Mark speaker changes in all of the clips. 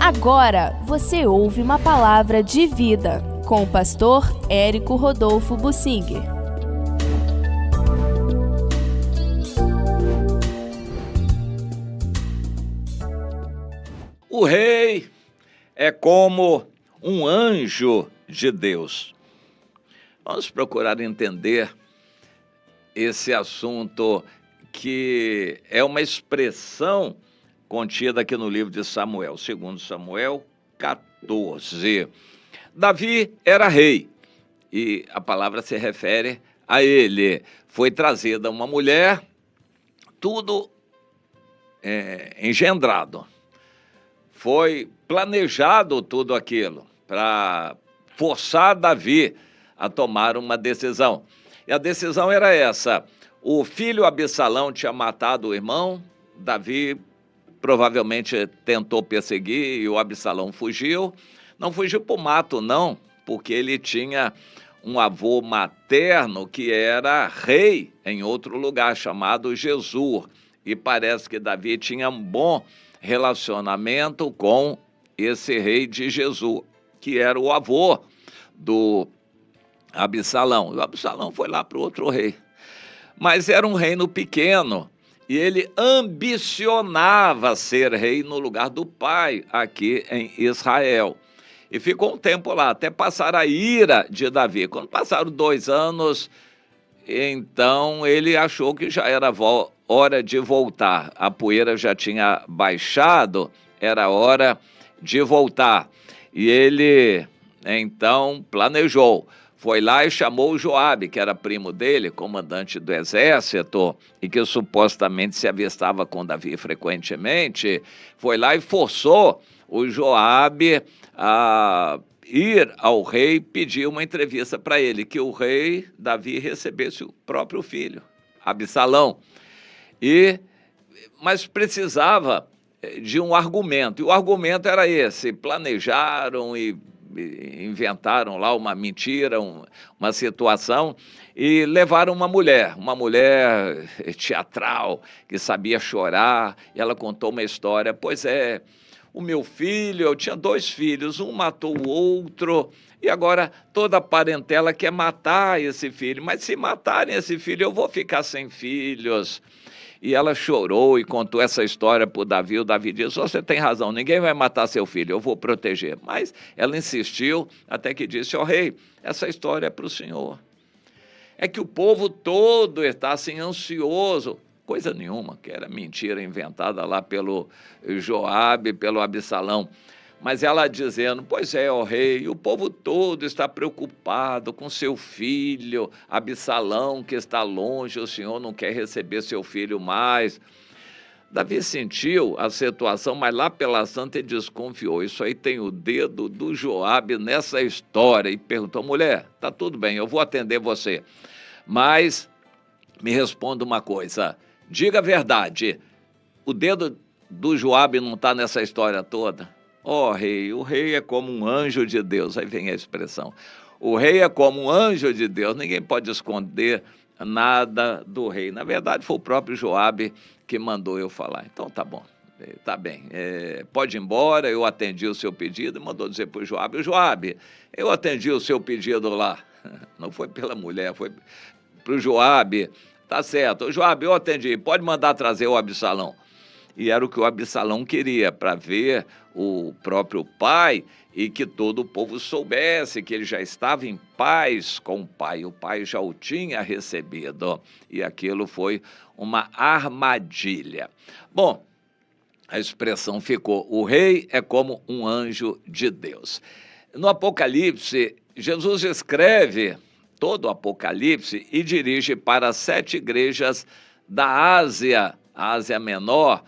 Speaker 1: Agora você ouve uma palavra de vida com o pastor Érico Rodolfo Bussinger.
Speaker 2: O rei é como um anjo de Deus. Vamos procurar entender esse assunto que é uma expressão contida aqui no livro de Samuel, 2 Samuel 14. Davi era rei e a palavra se refere a ele. Foi trazida uma mulher, tudo engendrado. Foi planejado tudo aquilo para forçar Davi a tomar uma decisão. E a decisão era essa: o filho Absalão tinha matado o irmão, Davi provavelmente tentou perseguir e o Absalão fugiu. Não fugiu para o mato, não, porque ele tinha um avô materno que era rei em outro lugar, chamado Jesur. E parece que Davi tinha um bom relacionamento com esse rei de Jesur, que era o avô do Absalão. O Absalão foi lá para o outro rei. Mas era um reino pequeno e ele ambicionava ser rei no lugar do pai aqui em Israel. E ficou um tempo lá, até passar a ira de Davi. Quando passaram 2 anos, então ele achou que já era hora de voltar. A poeira já tinha baixado, era hora de voltar. E ele, então, planejou. Foi lá e chamou Joabe, que era primo dele, comandante do exército, e que supostamente se avistava com Davi frequentemente. Foi lá e forçou o Joabe a ir ao rei pedir uma entrevista para ele, que o rei Davi recebesse o próprio filho, Absalão. Mas precisava de um argumento, e o argumento era esse: planejaram e inventaram lá uma mentira, uma situação, e levaram uma mulher teatral, que sabia chorar, e ela contou uma história. Pois é, o meu filho, eu tinha 2 filhos, um matou o outro, e agora toda a parentela quer matar esse filho, mas se matarem esse filho, eu vou ficar sem filhos. E ela chorou e contou essa história para o Davi. O Davi disse: você tem razão, ninguém vai matar seu filho, eu vou proteger. Mas ela insistiu, até que disse: ó rei, essa história é para o senhor. É que o povo todo está assim ansioso. Coisa nenhuma, que era mentira inventada lá pelo Joabe, pelo Absalão. Mas ela dizendo: pois é, ó rei, o povo todo está preocupado com seu filho, Absalão, que está longe, o senhor não quer receber seu filho mais. Davi sentiu a situação, mas lá pela santa ele desconfiou. Isso aí tem o dedo do Joabe nessa história. E perguntou: mulher, tá tudo bem, eu vou atender você, mas me responda uma coisa, diga a verdade, o dedo do Joabe não está nessa história toda? Ó rei, o rei é como um anjo de Deus. Aí vem a expressão: o rei é como um anjo de Deus, ninguém pode esconder nada do rei. Na verdade foi o próprio Joabe que mandou eu falar. Então tá bom, tá bem, pode ir embora, eu atendi o seu pedido. E mandou dizer para o Joabe: Joabe, eu atendi o seu pedido lá. Não foi pela mulher, foi para o Joabe. Tá certo, Joabe, eu atendi, pode mandar trazer o Absalão. E era o que o Absalão queria, para ver o próprio pai e que todo o povo soubesse que ele já estava em paz com o pai já o tinha recebido, e aquilo foi uma armadilha. Bom, a expressão ficou: o rei é como um anjo de Deus. No Apocalipse, Jesus escreve todo o Apocalipse e dirige para 7 igrejas da Ásia, a Ásia Menor,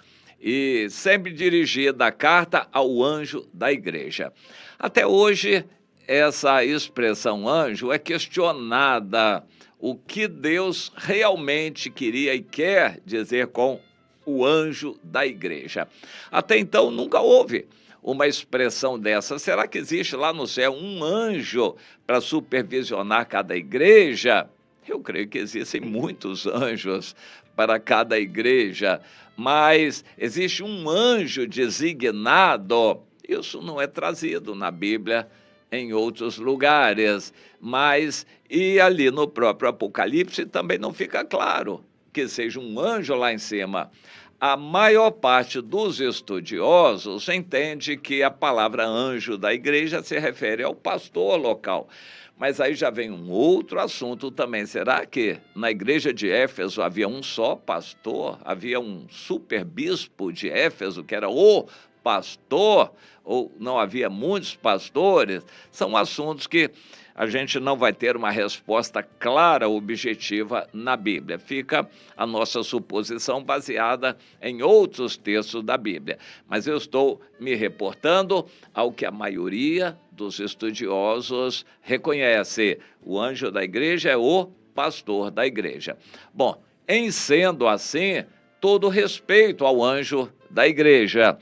Speaker 2: e sempre dirigida a carta ao anjo da igreja. Até hoje, essa expressão anjo é questionada, o que Deus realmente queria e quer dizer com o anjo da igreja. Até então, nunca houve uma expressão dessa. Será que existe lá no céu um anjo para supervisionar cada igreja? Eu creio que existem muitos anjos para cada igreja, mas existe um anjo designado Isso não é trazido na Bíblia em outros lugares, mas e ali no próprio Apocalipse também não fica claro que seja um anjo lá em cima. A maior parte dos estudiosos entende que a palavra anjo da igreja se refere ao pastor local. Mas aí já vem um outro assunto também. Será que na igreja de Éfeso havia um só pastor? Havia um superbispo de Éfeso, que era o pastor? Ou não havia muitos pastores? São assuntos que a gente não vai ter uma resposta clara, objetiva na Bíblia. Fica a nossa suposição baseada em outros textos da Bíblia. Mas eu estou me reportando ao que a maioria dos estudiosos reconhece. O anjo da igreja é o pastor da igreja. Bom, em sendo assim, todo respeito ao anjo da igreja,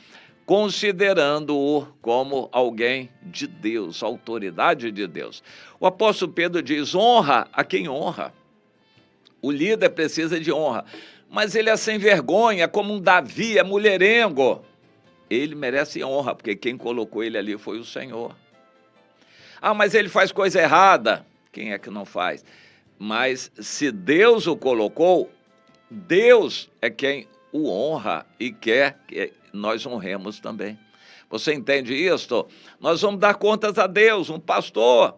Speaker 2: considerando-o como alguém de Deus, autoridade de Deus. O apóstolo Pedro diz: honra a quem honra. O líder precisa de honra, mas ele é sem vergonha, como um Davi, é mulherengo. Ele merece honra, porque quem colocou ele ali foi o Senhor. Ah, mas ele faz coisa errada. Quem é que não faz? Mas se Deus o colocou, Deus é quem o honra e quer que nós honremos também. Você entende isso? Nós vamos dar contas a Deus. Um pastor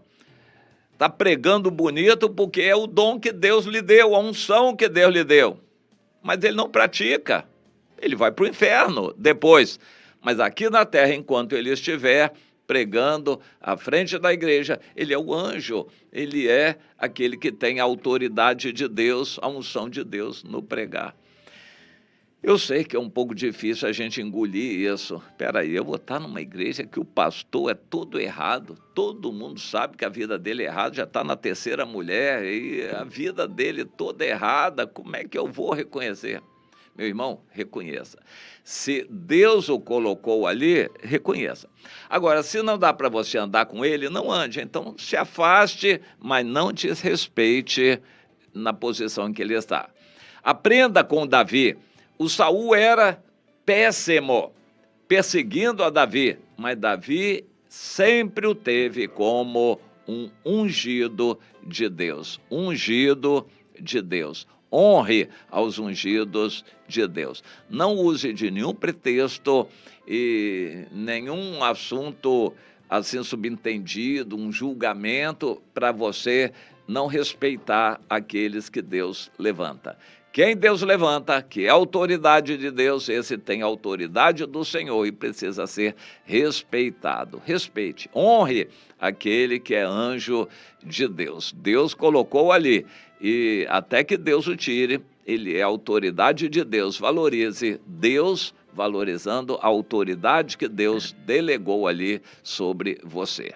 Speaker 2: está pregando bonito porque é o dom que Deus lhe deu, a unção que Deus lhe deu. Mas ele não pratica. Ele vai para o inferno depois. Mas aqui na terra, enquanto ele estiver pregando à frente da igreja, ele é o anjo, ele é aquele que tem a autoridade de Deus, a unção de Deus no pregar. Eu sei que é um pouco difícil a gente engolir isso. Espera aí, eu vou estar numa igreja que o pastor é todo errado, todo mundo sabe que a vida dele é errada, já está na terceira mulher e a vida dele toda errada, como é que eu vou reconhecer? Meu irmão, reconheça. Se Deus o colocou ali, reconheça. Agora, se não dá para você andar com ele, não ande. Então, se afaste, mas não desrespeite na posição em que ele está. Aprenda com Davi. O Saul era péssimo, perseguindo a Davi, mas Davi sempre o teve como um ungido de Deus. Ungido de Deus. Honre aos ungidos de Deus. Não use de nenhum pretexto e nenhum assunto assim subentendido, um julgamento para você não respeitar aqueles que Deus levanta. Quem Deus levanta, que é autoridade de Deus, esse tem autoridade do Senhor e precisa ser respeitado. Respeite, honre aquele que é anjo de Deus. Deus colocou ali e até que Deus o tire, ele é autoridade de Deus. Valorize Deus, valorizando a autoridade que Deus delegou ali sobre você.